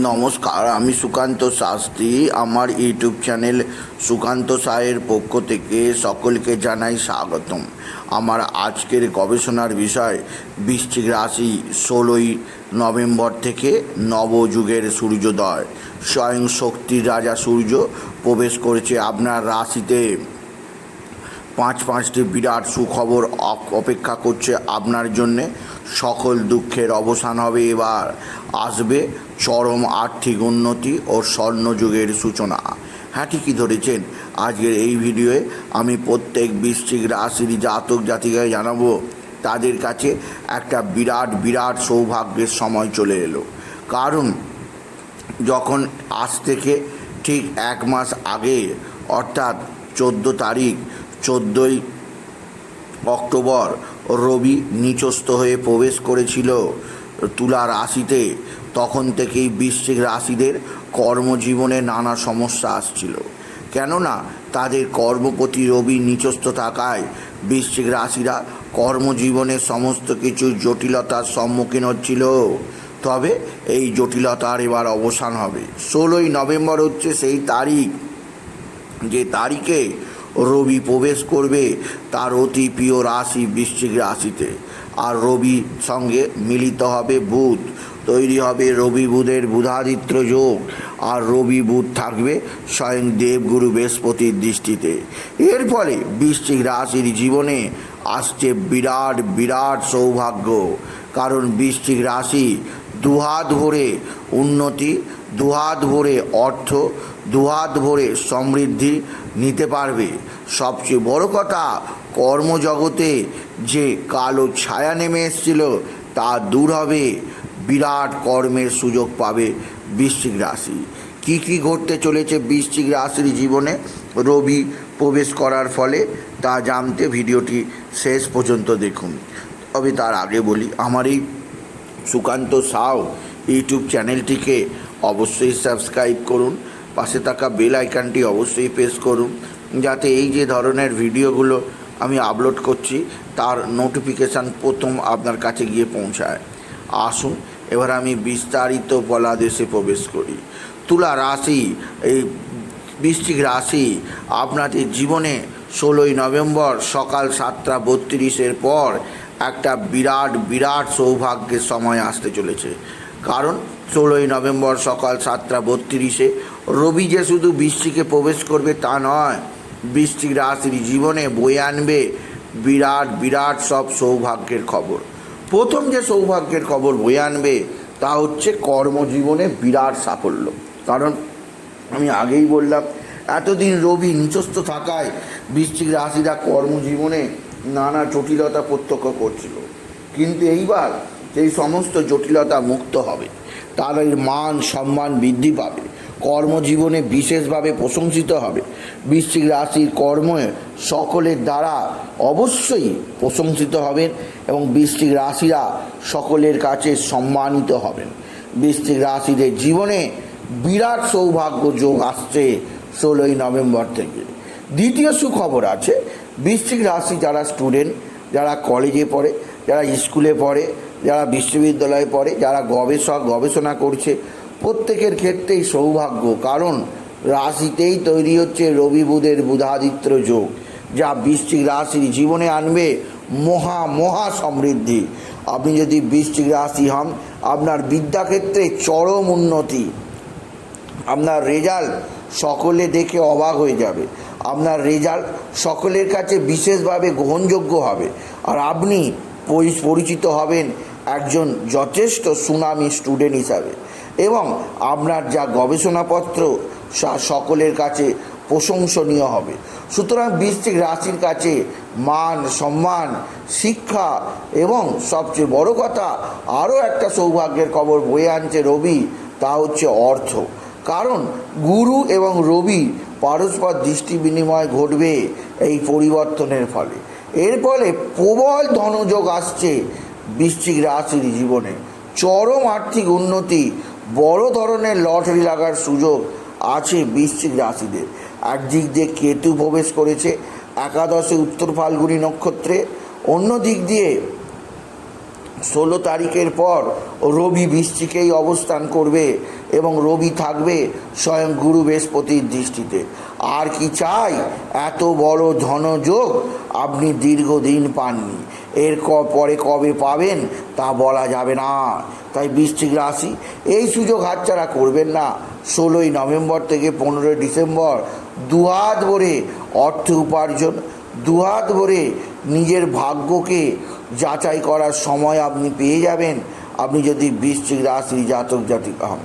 নমস্কার, আমি সুকান্ত শাস্ত্রী। আমার ইউটিউব চ্যানেল সুকান্ত সায়ের পক্ষ থেকে সকলকে জানাই স্বাগতম। আমার আজকের গবেষণার বিষয় বৃশ্চিক রাশি। 16ই নভেম্বর থেকে নবযুগের সূর্যোদয়। স্বয়ং শক্তির রাজা সূর্য প্রবেশ করেছে আপনার রাশিতে। পাঁচটি বিরাট সুখবর অপেক্ষা করছে আপনার জন্যে। সকল দুঃখের অবসান হবে। এবার আসবে চরম আর্থিক উন্নতি ও স্বর্ণযুগের সূচনা। হ্যাঁ, ঠিকই ধরেছেন। আজকের এই ভিডিওয়ে আমি প্রত্যেক বৃশ্চিক রাশির জাতক জাতিকায় জানাবো তাদের কাছে একটা বিরাট সৌভাগ্যের সময় চলে এলো। কারণ যখন আজ থেকে ঠিক এক মাস আগে, অর্থাৎ 14ই অক্টোবর রবি নিচস্থ হয়ে প্রবেশ করেছিল তুলা রাশিতে, তখন থেকেই বৃশ্চিক রাশিদের কর্মজীবনে নানা সমস্যা আসছিল। কেননা তাদের কর্মপতি রবি নিচস্থ থাকায় বৃশ্চিক রাশিরা কর্মজীবনে সমস্ত কিছু জটিলতার সম্মুখীন হচ্ছিল। তবে এই জটিলতার এবার অবসান হবে। 16ই নভেম্বর হচ্ছে সেই তারিখ যে তারিখে রবি প্রবেশ করবে তার অতি প্রিয় রাশি বৃশ্চিক রাশিতে। আর রবির সঙ্গে মিলিত হবে বুধ, তৈরি হবে রবি বুধের বুধাদিত্য যোগ। আর রবি বুধ থাকবে স্বয়ং দেবগুরু বৃহস্পতির দৃষ্টিতে। এর ফলে বৃশ্চিক রাশির জীবনে আসছে বিরাট সৌভাগ্য। কারণ বৃশ্চিক রাশি দুহাত ভরে উন্নতি, দুহাত ভরে অর্থ, দুহাত ভরে সমৃদ্ধি নিতে পারবে। সবচেয়ে বড় কথা, কর্মজগতে যে কালো ছায়া নেমে এসেছিল তা দূর হবে। বিরাট কর্মের সুযোগ পাবে বৃশ্চিক রাশি। কী ঘটতে চলেছে বৃশ্চিক রাশির জীবনে রবি প্রবেশ করার ফলে তা জানতে ভিডিওটি শেষ পর্যন্ত দেখুন। তবে তার আগে বলি, আমার এই সুকান্ত সাউ ইউটিউব চ্যানেলটিকে অবশ্যই সাবস্ক্রাইব করুন। পাশে থাকা বেল আইকনটি অবশ্যই প্রেস করুন, যাতে এই যে ধরনের ভিডিওগুলো আমি আপলোড করছি তার নোটিফিকেশান প্রথম আপনার কাছে গিয়ে পৌঁছায়। আসুন এবার আমি বিস্তারিত বলাদেশে প্রবেশ করি। তুলা রাশি, এই বৃশ্চিক রাশি আপনাদের জীবনে 16ই নভেম্বর সকাল 7:32 পর একটা বিরাট সৌভাগ্যের সময় আসতে চলেছে। কারণ 16ই নভেম্বর সকাল 7:32 রবি যে শুধু বৃশ্চিকে প্রবেশ করবে তা নয়, বৃশ্চিক রাশির জীবনে বয়ে আনবে বিরাট সব সৌভাগ্যের খবর। প্রথম যে সৌভাগ্যের খবর বয়ে আনবে তা হচ্ছে কর্মজীবনে বিরাট সাফল্য। কারণ আমি আগেই বললাম, এতদিন রবি নিচস্থ থাকায় বৃশ্চিক রাশিরা কর্মজীবনে নানা জটিলতা প্রত্যক্ষ করছিল, কিন্তু এইবার সেই সমস্ত জটিলতা মুক্ত হবে। তাদের মান সম্মান বৃদ্ধি পাবে, কর্মজীবনে বিশেষভাবে প্রশংসিত হবে। বৃশ্চিক রাশির কর্মে সকলের দ্বারা অবশ্যই প্রশংসিত হবেন এবং বৃশ্চিক রাশিরা সকলের কাছে সম্মানিত হবেন। বৃশ্চিক রাশিদের জীবনে বিরাট সৌভাগ্য যোগ আসছে 16ই নভেম্বর থেকে। দ্বিতীয় সুখবর আছে, বৃশ্চিক রাশি যারা স্টুডেন্ট, যারা কলেজে পড়ে, যারা স্কুলে পড়ে, যারা বিশ্ববিদ্যালয়ে পড়ে, যারা গবেষণা করছে, প্রত্যেকের ক্ষেত্রেই সৌভাগ্য। কারণ রাশিতেই তৈরি হচ্ছে রবি বুধের বুধাদিত্য যোগ, যা বৃশ্চিক রাশির জীবনে আনবে মহা সমৃদ্ধি। আপনি যদি বৃশ্চিক রাশি হন, আপনার বিদ্যাক্ষেত্রে চরম উন্নতি, আপনার রেজাল্ট সকলে দেখে অবাক হয়ে যাবে, আপনার রেজাল্ট সকলের কাছে বিশেষভাবে গ্রহণযোগ্য হবে। আর আপনি পরিচিত হবেন একজন যথেষ্ট সুনামী স্টুডেন্ট হিসাবে, এবং আপনার যা গবেষণাপত্র সকলের কাছে প্রশংসনীয় হবে। সুতরাং বৃশ্চিক রাশির কাছে মান সম্মান, শিক্ষা এবং সবচেয়ে বড় কথা আরও একটা সৌভাগ্যের খবর বয়ে আনছে রবি, তা হচ্ছে অর্থ। কারণ গুরু এবং রবি পারস্পর দৃষ্টি বিনিময় ঘটবে এই পরিবর্তনের ফলে। এর ফলে প্রবল ধনযোগ আসছে বৃশ্চিক রাশির জীবনে। চরম আর্থিক উন্নতি, বড় ধরনের লটারি লাগার সুযোগ আছে বৃশ্চিক রাশিদের। একদিক দিয়ে কেতু প্রবেশ করেছে একাদশে উত্তর ফাল্গুনী নক্ষত্রে, অন্য দিক দিয়ে 16 তারিখের পর রবি বৃশ্চিকেই অবস্থান করবে এবং রবি থাকবে স্বয়ং গুরু বৃহস্পতির দৃষ্টিতে। আর কি চাই? এত বড় ধনযোগ আপনি দীর্ঘদিন পাননি, এর পরে কবে পাবেন তা বলা যাবে না। তাই বৃশ্চিক রাশি এই সুযোগ হাতছাড়া করবেন না। 16ই নভেম্বর থেকে 15ই ডিসেম্বর দুহাত ভরে অর্থ উপার্জন, দুহাত ভরে নিজের ভাগ্যকে যাচাই করার সময় আপনি পেয়ে যাবেন, আপনি যদি বৃশ্চিক রাশির জাতক জাতিকা হন।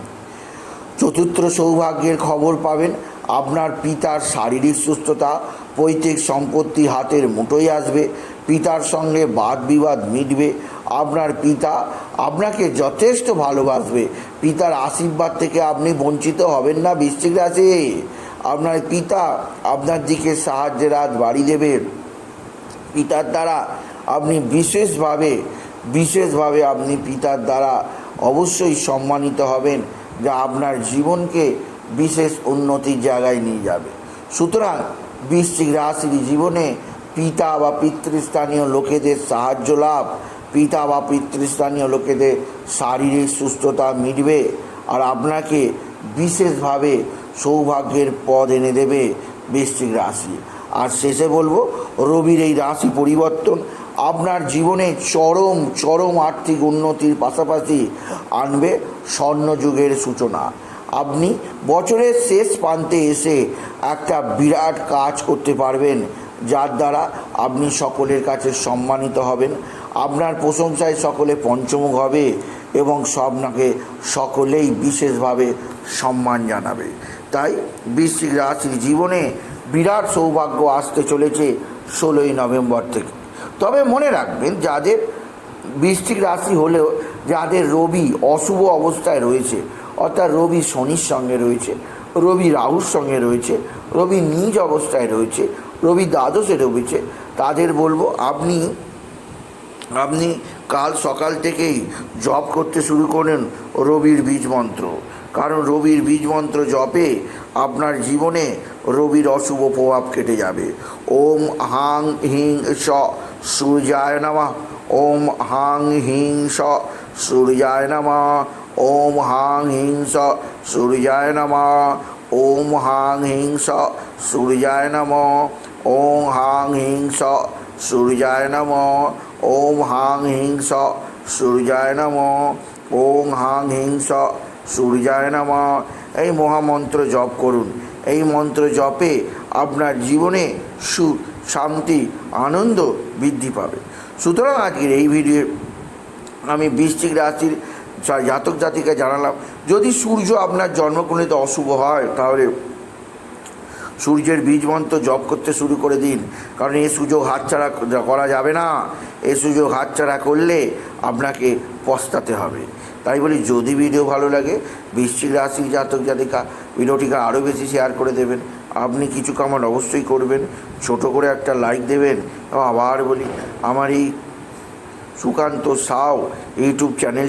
চতুর্থ সৌভাগ্যের খবর পাবেন। আপনার পিতার শারীরিক সুস্থতা, পৈতৃক সম্পত্তি হাতের মুঠোয় আসবে, পিতার সঙ্গে বাদ বিবাদ মিটবে, আপনার পিতা আপনাকে যথেষ্ট ভালোবাসবে, পিতার আশীর্বাদ থেকে আপনি বঞ্চিত হবেন না। বৃশ্চিক রাশি, আপনার পিতা আপনার দিকে সাহায্যের হাত বাড়িয়ে দেবে। পিতার দ্বারা আপনি বিশেষভাবে আপনি পিতার দ্বারা অবশ্যই সম্মানিত হবেন, যা আপনার জীবনকে বিশেষ উন্নতির জায়গায় নিয়ে যাবে। সুতরাং বৃশ্চিক রাশির জীবনে পিতা বা পিতৃস্থানীয় লোকেদের সাহায্য লাভ, পিতা বা পিতৃস্থানীয় লোকেদের শারীরিক সুস্থতা মিটবে, আর আপনাকে বিশেষভাবে সৌভাগ্যের পদ এনে দেবে বৃশ্চিক রাশি। আর শেষে বলবো, রবির এই রাশি পরিবর্তন আপনার জীবনে চরম আর্থিক উন্নতির পাশাপাশি আনবে স্বর্ণযুগের সূচনা। আপনি বছরের শেষ প্রান্তে এসে একটা বিরাট কাজ করতে পারবেন, যার দ্বারা আপনি সকলের কাছে সম্মানিত হবেন, আপনার প্রশংসায় সকলে পঞ্চমুখ হবে এবং আপনাকে সকলেই বিশেষভাবে সম্মান জানাবে। তাই বৃশ্চিক রাশির জীবনে বিরাট সৌভাগ্য আসতে চলেছে 16ই নভেম্বর থেকে। তবে মনে রাখবেন, যাদের বৃশ্চিক রাশি হলেও যাদের রবি অশুভ অবস্থায় রয়েছে, অর্থাৎ রবি শনির সঙ্গে রয়েছে, রবি রাহুর সঙ্গে রয়েছে, রবি নিজ অবস্থায় রয়েছে, রবি দ্বাদশে রয়েছে, তাদের বলবো আপনি কাল সকাল থেকেই জপ করতে শুরু করেন রবির বীজ মন্ত্র। কারণ রবির বীজ মন্ত্র জপে আপনার জীবনে রবির অশুভ প্রভাব কেটে যাবে। ওম হাং হিং স সূর্যায় নমঃ, ওম হাং হিং স সূর্যায় নমঃ, ওম হাং হিং স সূর্যায় নমঃ, ওম হাং হিং স সূর্যায় নমঃ, ওম হাং হিং স সূর্যায় নমঃ, ওম হাং হিং স সূর্যায় নমঃ, ওম হাং হিং স সূর্যায় নমঃ। এই মহামন্ত্র জপ করুন। এই মন্ত্র জপে আপনার জীবনে সুখ, শান্তি, আনন্দ বৃদ্ধি পাবে। সুতরাং আজকের এই ভিডিও আমি বৃশ্চিক রাশির জাতক জাতিকে জানালাম, যদি সূর্য আপনার জন্মকুণ্ডলিতে অশুভ হয় তাহলে সূর্যের বীজ মন্ত্র জপ করতে শুরু করে দিন, কারণ এই সুযোগ হাতছাড়া করা যাবে না। এই সুযোগ হাতছাড়া করলে আপনাকে পস্তাতে হবে। তাই বলি, যদি ভিডিও ভালো লাগে বৃশ্চিক রাশির জাতক জাতিকা ভিডিওটিকে আরও বেশি শেয়ার করে দেবেন। আপনি কিছু কমেন্ট অবশ্যই করবেন, ছোট করে একটা লাইক দেবেন। এবং আবার বলি, আমার এই সুকান্ত সাউ ইউটিউব চ্যানেল